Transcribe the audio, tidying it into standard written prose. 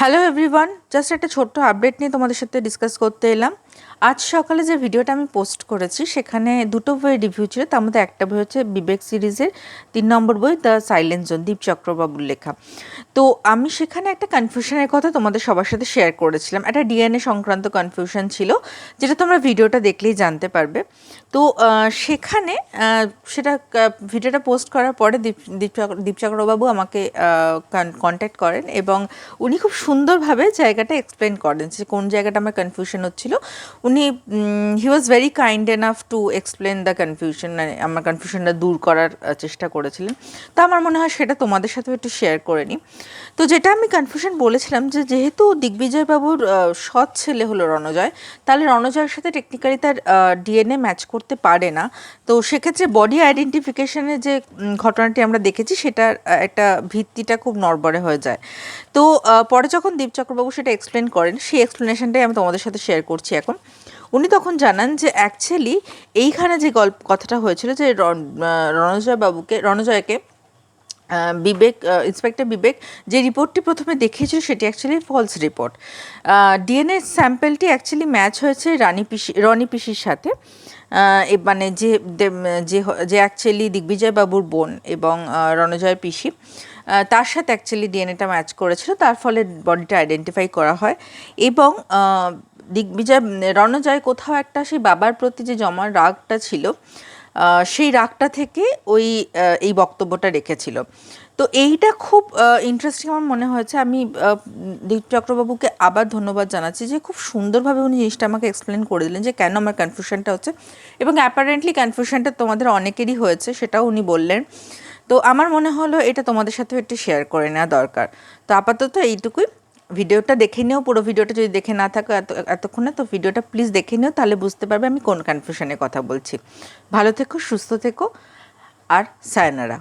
Hello everyone, just একটা ছোট্ট update নিয়ে তোমাদের সাথে ডিসকাস করতে এলাম। আজ সকালে যে ভিডিওটা আমি পোস্ট করেছি সেখানে দুটো বইয়ের রিভিউ ছিল। তার মধ্যে একটা বই হচ্ছে বিবেক সিরিজের 3 নম্বর বই দ্য সাইলেন্স জোন, দীপ চক্রবাবুর লেখা। তো আমি সেখানে একটা কনফিউশনের কথা তোমাদের সবার সাথে শেয়ার করেছিলাম। একটা ডিএনএ সংক্রান্ত কনফিউশন ছিল, যেটা তোমরা ভিডিওটা দেখলেই জানতে পারবে। তো সেখানে সেটা ভিডিওটা পোস্ট করার পরে দীপ চক্রবাবু আমাকে কন্ট্যাক্ট করেন এবং উনি খুব সুন্দরভাবে জায়গাটা এক্সপ্লেন করেন যে কোন জায়গাটা আমার কনফিউশন হচ্ছিল। উনি he was very kind enough to explain the confusion, মানে আমার কনফিউশনটা দূর করার চেষ্টা করেছিলেন। তো আমার মনে হয় সেটা তোমাদের সাথেও একটু শেয়ার করে নিই। তো যেটা আমি কনফিউশন বলেছিলাম যে যেহেতু দিগ্বিজয়বাবুর সৎ ছেলে হলো রণজয়, তাহলে রণজয়ের সাথে টেকনিক্যালি তার ডিএনএ ম্যাচ করতে পারে না। তো সেক্ষেত্রে বডি আইডেন্টিফিকেশনের যে ঘটনাটি আমরা দেখেছি সেটার একটা ভিত্তিটা খুব নড়বড়ে হয়ে যায়। তো পরে যখন দীপ চক্রবাবু সেটা এক্সপ্লেন করেন, সেই এক্সপ্লেনেশনটাই আমি তোমাদের সাথে শেয়ার করছি এখন। উনি তখন জানান যে অ্যাকচুয়ালি এইখানে যে কথাটা হয়েছিল যে রণজয়কে বিবেক, ইন্সপেক্টর বিবেক যে রিপোর্টটি প্রথমে দেখিয়েছিল সেটি অ্যাকচুয়ালি ফলস রিপোর্ট। ডিএনএ স্যাম্পেলটি অ্যাকচুয়ালি ম্যাচ হয়েছে রনি পিসির সাথে, মানে যে অ্যাকচুয়ালি দিগ্বিজয়বাবুর বোন এবং রণজয়ের পিসি, তার সাথে অ্যাকচুয়ালি ডিএনএটা ম্যাচ করেছিল, তার ফলে বডিটা আইডেন্টিফাই করা হয়। এবং রণজয় কোথাও একটা সেই বাবার প্রতি যে জমার রাগটা ছিল, সেই রাগটা থেকে এই বক্তব্যটা রেখেছিল। তো এইটা খুব ইন্টারেস্টিং আমার মনে হয়েছে। আমি দীপ চক্রবাবুকে আবার ধন্যবাদ জানাচ্ছি যে খুব সুন্দরভাবে উনি জিনিসটা আমাকে এক্সপ্লেন করে দিলেন যে কেন আমার কনফিউশনটা হচ্ছে, এবং অ্যাপারেন্টলি কনফিউশনটা তোমাদের অনেকেরই হয়েছে সেটাও উনি বললেন। তো আমার মনে হলো এটা তোমাদের সাথেও একটু শেয়ার করে নেওয়া দরকার। তো আপাতত এইটুকুই। ভিডিওটা দেখে নিও, পুরো ভিডিওটা যদি দেখে না থাকো এতক্ষণে, তো ভিডিওটা প্লিজ দেখে নিও, তাহলে বুঝতে পারবে আমি কোন কনফিউশনের কথা বলছি। ভালো থেকো, সুস্থ থেকো, আর সায়নারা।